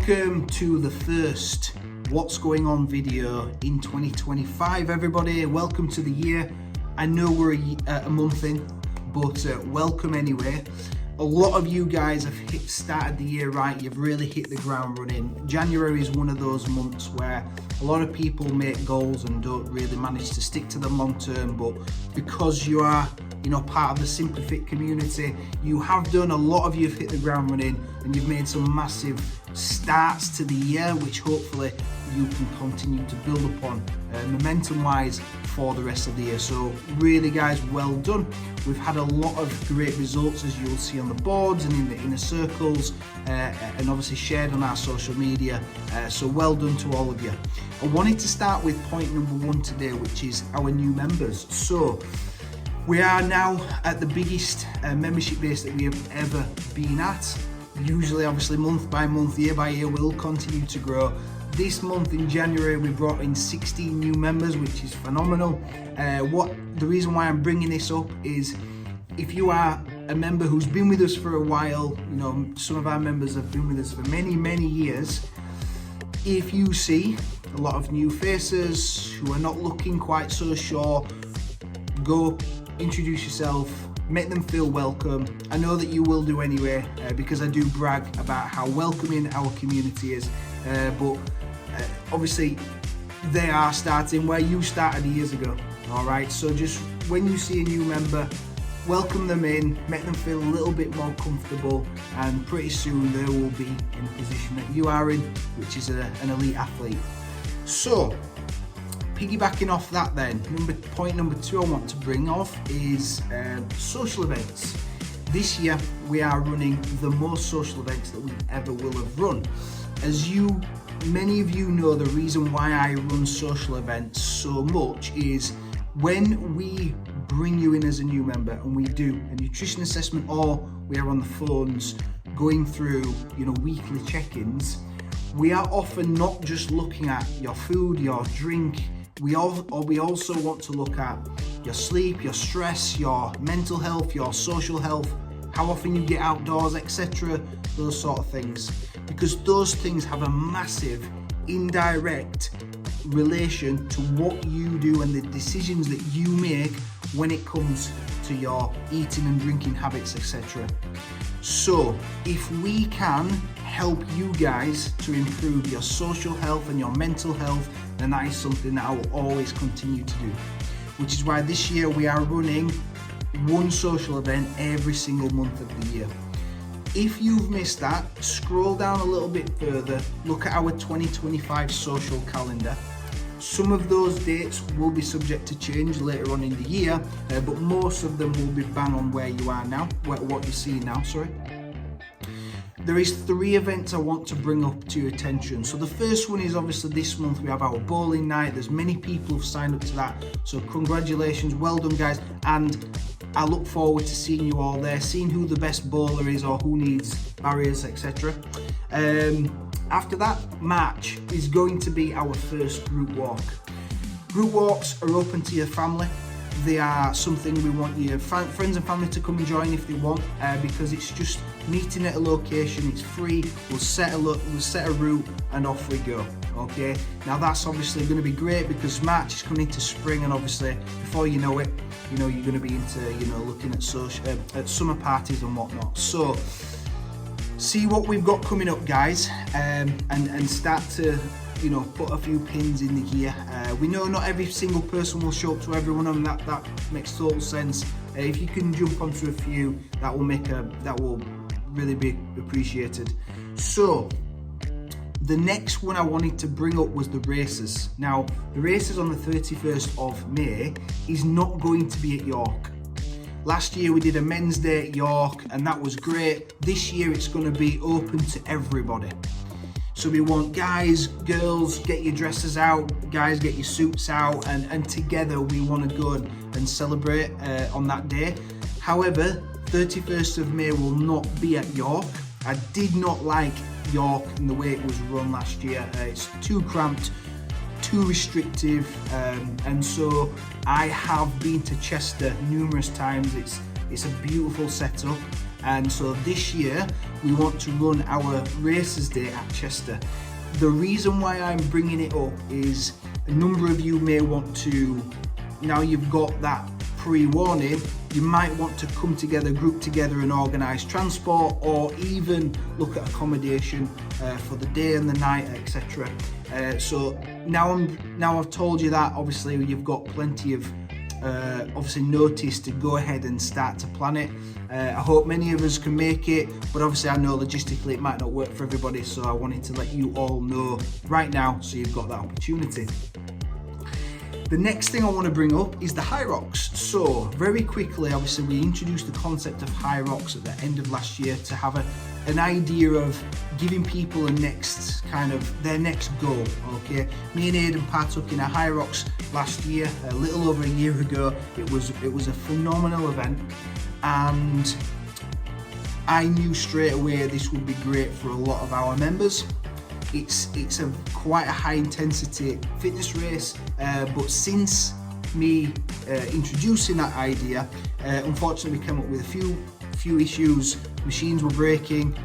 Welcome to the first What's Going On video in 2025, everybody. Welcome to the year. I know we're a month in, but welcome anyway. A lot of you guys have started the year right. You've really hit the ground running. January is one of those months where a lot of people make goals and don't really manage to stick to them long term, but because you are part of the Simply Fit community, you have done, a lot of you have hit the ground running and you've made some massive starts to the year, which hopefully you can continue to build upon momentum wise for the rest of the year. So really guys, well done. We've had a lot of great results, as you'll see on the boards and in the inner circles, and obviously shared on our social media, so well done to all of you. I wanted to start with point number one today, which is our new members. So we are now at the biggest membership base that we have ever been at. Usually, obviously, month by month, year by year, we'll continue to grow. This month in January, we brought in 16 new members, which is phenomenal. The reason why I'm bringing this up is, if you are a member who's been with us for a while, some of our members have been with us for many, many years. If you see a lot of new faces who are not looking quite so sure, go introduce yourself, make them feel welcome. I know that you will do anyway, because I do brag about how welcoming our community is, but obviously they are starting where you started years ago. All right, so just when you see a new member, welcome them in, make them feel a little bit more comfortable, and pretty soon they will be in the position that you are in, which is an elite athlete. So piggybacking off that then, point number two I want to bring off is social events. This year we are running the most social events that we ever will have run. As many of you know, the reason why I run social events so much is when we bring you in as a new member and we do a nutrition assessment, or we are on the phones going through weekly check-ins, we are often not just looking at your food, your drink. We also want to look at your sleep, your stress, your mental health, your social health, how often you get outdoors, etc. Those sort of things. Because those things have a massive indirect relation to what you do and the decisions that you make when it comes to your eating and drinking habits, etc. So if we can help you guys to improve your social health and your mental health, then that is something that I will always continue to do. Which is why this year we are running one social event every single month of the year. If you've missed that, scroll down a little bit further, look at our 2025 social calendar. Some of those dates will be subject to change later on in the year, but most of them will be bang on where you are now, what you see now, sorry. There is 3 events I want to bring up to your attention. So the first one is obviously this month we have our bowling night. There's many people who've signed up to that. So congratulations, well done guys. And I look forward to seeing you all there, seeing who the best bowler is or who needs barriers, etc. After that, March is going to be our first group walk. Group walks are open to your family. They are something we want your friends and family to come and join if they want, because it's just meeting at a location. It's free. We'll set a route and off we go. Okay. Now that's obviously going to be great because March is coming into spring, and obviously before you know it, you're going to be into looking at at summer parties and whatnot. So see what we've got coming up, guys, and start to put a few pins in the gear. We know not every single person will show up to everyone, and that makes total sense. If you can jump onto a few, that will really be appreciated. So the next one I wanted to bring up was the races. Now the races on the 31st of May is not going to be at York. Last year we did a men's day at York and that was great. This year it's going to be open to everybody. So we want guys, girls, get your dresses out, guys, get your suits out, and together we want to go and celebrate on that day. However, 31st of May will not be at York. I did not like York and the way it was run last year. It's too cramped, too restrictive, and so I have been to Chester numerous times. It's a beautiful setup. And so this year we want to run our Racers Day at Chester. The reason why I'm bringing it up is a number of you may want to, now you've got that pre-warning, you might want to come together, group together and organise transport, or even look at accommodation for the day and the night, etc. So now I've told you that, obviously you've got plenty of obviously notice to go ahead and start to plan it. I hope many of us can make it, but obviously I know logistically it might not work for everybody, so I wanted to let you all know right now so you've got that opportunity. The next thing I want to bring up is the Hyrox. So very quickly, obviously we introduced the concept of Hyrox at the end of last year to have an idea of giving people a next kind of their next goal. Okay, me and Aidan partook in a Hyrox last year, a little over a year ago. It was a phenomenal event, and I knew straight away this would be great for a lot of our members. It's quite a high intensity fitness race, but since me introducing that idea, unfortunately we came up with a few issues. Machines were breaking,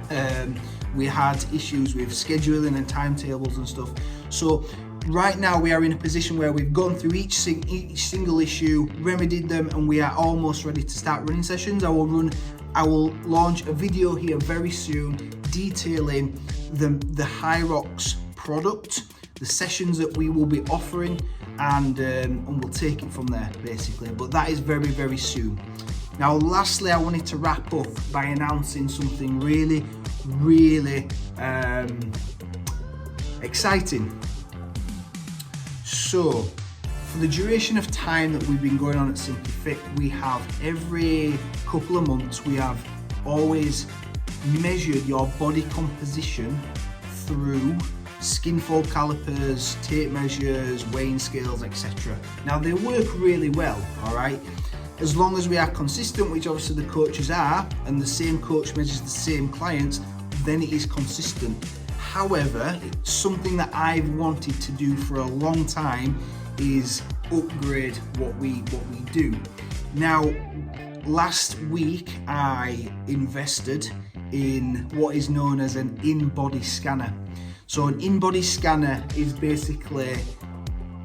we had issues with scheduling and timetables and stuff. So right now we are in a position where we've gone through each single issue, remedied them, and we are almost ready to start running sessions. I will launch a video here very soon detailing the Hyrox product, the sessions that we will be offering, and we'll take it from there basically. But that is very, very soon. Now lastly, I wanted to wrap up by announcing something really, really exciting. So for the duration of time that we've been going on at Simply Fit, we have every couple of months, we have always measured your body composition through skin fold calipers, tape measures, weighing scales, etc. Now they work really well, all right, as long as we are consistent, which obviously the coaches are, and the same coach measures the same clients, then it is consistent. However, something that I've wanted to do for a long time is upgrade what we do. Now, last week I invested in what is known as an in-body scanner. So an in-body scanner is basically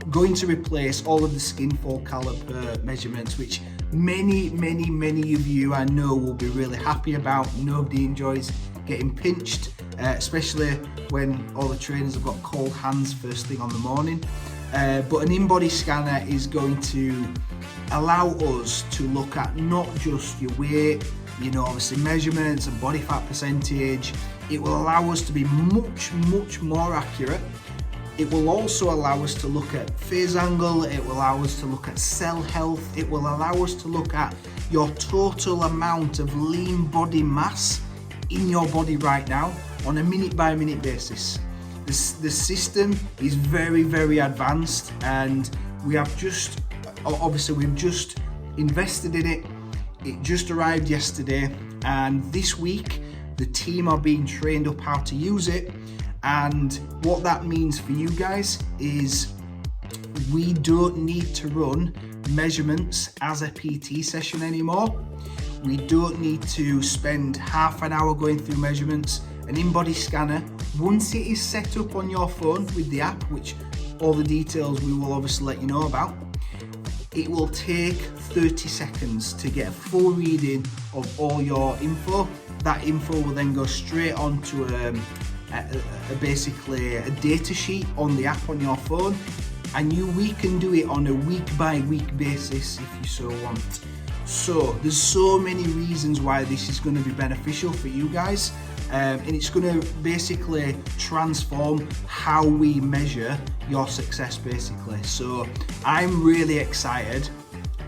going to replace all of the skin fold caliper measurements, which many of you I know will be really happy about. Nobody enjoys getting pinched, especially when all the trainers have got cold hands first thing on the morning. But an in-body scanner is going to allow us to look at not just your weight, you know, obviously measurements and body fat percentage. It will allow us to be much more accurate. It will also allow us to look at phase angle. It will allow us to look at cell health. It will allow us to look at your total amount of lean body mass in your body right now on a minute by minute basis. The system is very advanced, and we've just invested in it. It just arrived yesterday, and this week the team are being trained up how to use it. And what that means for you guys is we don't need to run measurements as a PT session anymore. We don't need to spend half an hour going through measurements. An in-body scanner, once it is set up on your phone with the app, which all the details we will obviously let you know about, it will take 30 seconds to get a full reading of all your info. That info will then go straight onto basically a data sheet on the app on your phone, and we can do it on a week by week basis if you so want. So there's so many reasons why this is going to be beneficial for you guys, and it's going to basically transform how we measure your success basically. So I'm really excited.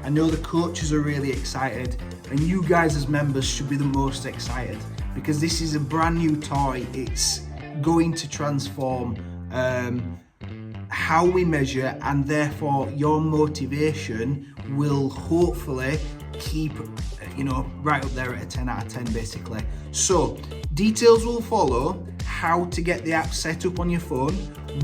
I know the coaches are really excited, and you guys as members should be the most excited, because this is a brand new toy. It's going to transform how we measure, and therefore your motivation will hopefully keep right up there at a 10 out of 10 basically. So details will follow how to get the app set up on your phone.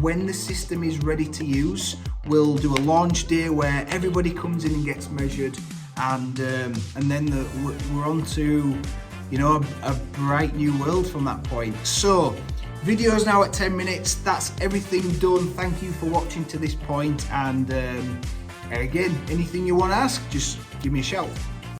When the system is ready to use, we'll do a launch day where everybody comes in and gets measured, and then we're on to you know, a bright new world from that point. So, video's now at 10 minutes. That's everything done. Thank you for watching to this point. And again, anything you want to ask, just give me a shout.